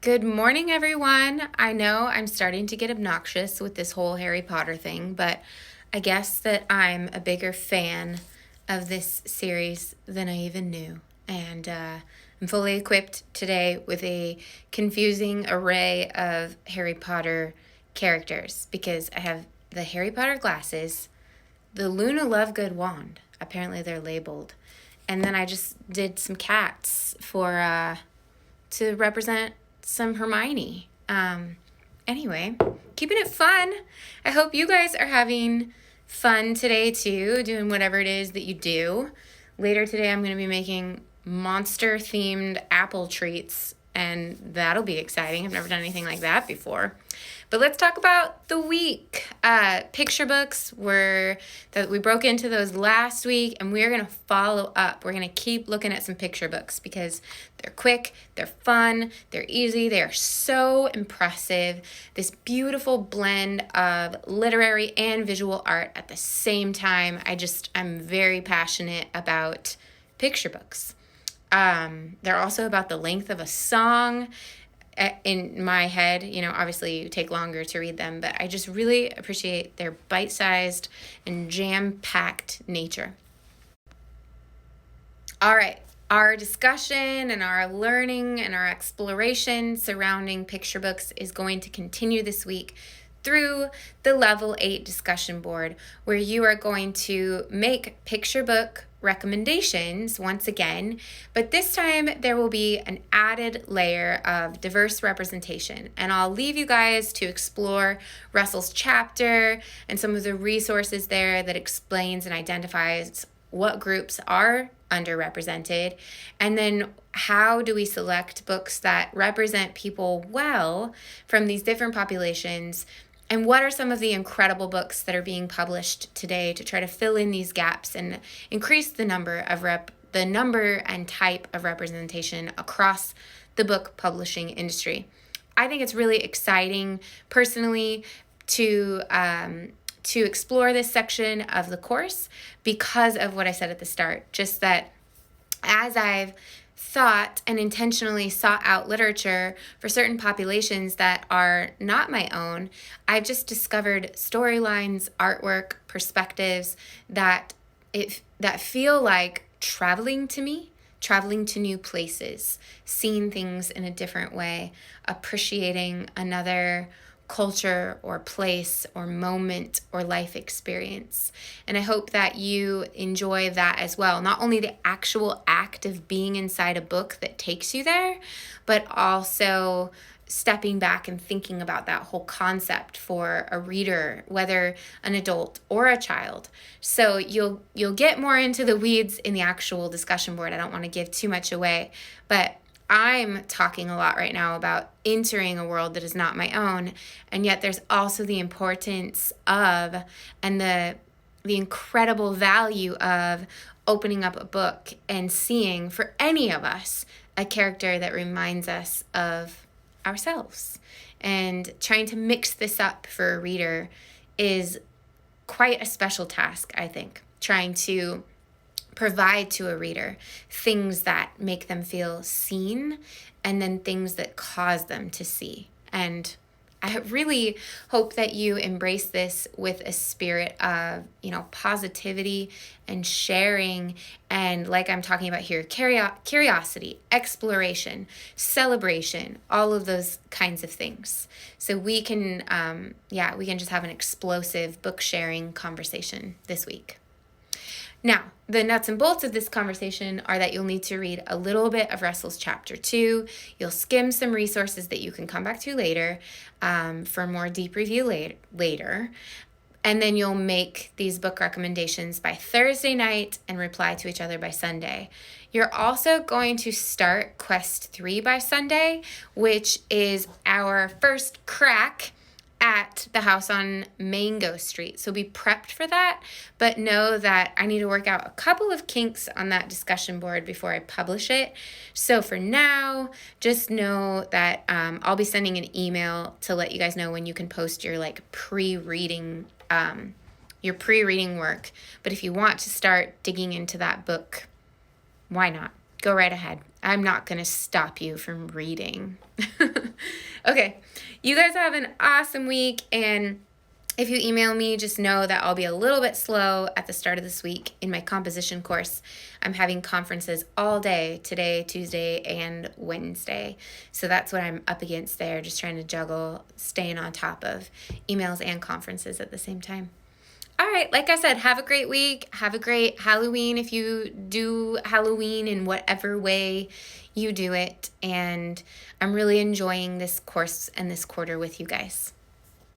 Good morning, everyone. I know I'm starting to get obnoxious with this whole Harry Potter thing, but I guess that I'm a bigger fan of this series than I even knew. And I'm fully equipped today with a confusing array of Harry Potter characters because I have the Harry Potter glasses, the Luna Lovegood wand. Apparently, they're labeled. And then I just did some cats for to represent some Hermione. Anyway, keeping it fun. I hope you guys are having fun today too, doing whatever it is that you do. Later today, I'm going to be making monster themed apple treats, and that'll be exciting. I've never done anything like that before. But let's talk about the week. Picture books we broke into those last week, and we're gonna follow up. We're gonna keep looking at some picture books because they're quick, they're fun, they're easy, they are so impressive. This beautiful blend of literary and visual art at the same time. I'm very passionate about picture books. They're also about the length of a song. In my head, obviously you take longer to read them, but I just really appreciate their bite-sized and jam-packed nature. All right, our discussion and our learning and our exploration surrounding picture books is going to continue this week through the Level 8 discussion board, where you are going to make picture book recommendations once again, but this time there will be an added layer of diverse representation, and I'll leave you guys to explore Russell's chapter and some of the resources there that explains and identifies what groups are underrepresented, and then how do we select books that represent people well from these different populations. And what are some of the incredible books that are being published today to try to fill in these gaps and increase the number and type of representation across the book publishing industry? I think it's really exciting personally to explore this section of the course because of what I said at the start. Just that as I've thought and intentionally sought out literature for certain populations that are not my own, I've just discovered storylines, artwork, perspectives that feel like traveling to me, traveling to new places, seeing things in a different way, appreciating another culture or place or moment or life experience. And I hope that you enjoy that as well. Not only the actual act of being inside a book that takes you there, but also stepping back and thinking about that whole concept for a reader, whether an adult or a child. So you'll get more into the weeds in the actual discussion board. I don't want to give too much away, but I'm talking a lot right now about entering a world that is not my own, and yet there's also the importance of and the incredible value of opening up a book and seeing, for any of us, a character that reminds us of ourselves. And trying to mix this up for a reader is quite a special task, I think. Trying to provide to a reader things that make them feel seen and then things that cause them to see. And I really hope that you embrace this with a spirit of, positivity and sharing, and like I'm talking about here, curiosity, exploration, celebration, all of those kinds of things. So we can just have an explosive book sharing conversation this week. Now, the nuts and bolts of this conversation are that you'll need to read a little bit of Russell's chapter 2. You'll skim some resources that you can come back to later for more deep review later. And then you'll make these book recommendations by Thursday night and reply to each other by Sunday. You're also going to start Quest 3 by Sunday, which is our first crack at the house on Mango Street. So be prepped for that, but know that I need to work out a couple of kinks on that discussion board before I publish it. So for now, just know that I'll be sending an email to let you guys know when you can post your pre-reading work. But if you want to start digging into that book, why not? Go right ahead. I'm not going to stop you from reading. Okay, you guys have an awesome week, and if you email me, just know that I'll be a little bit slow at the start of this week in my composition course. I'm having conferences all day today, Tuesday, and Wednesday. So that's what I'm up against there, just trying to juggle staying on top of emails and conferences at the same time. All right, like I said, have a great week. Have a great Halloween if you do Halloween in whatever way you do it. And I'm really enjoying this course and this quarter with you guys.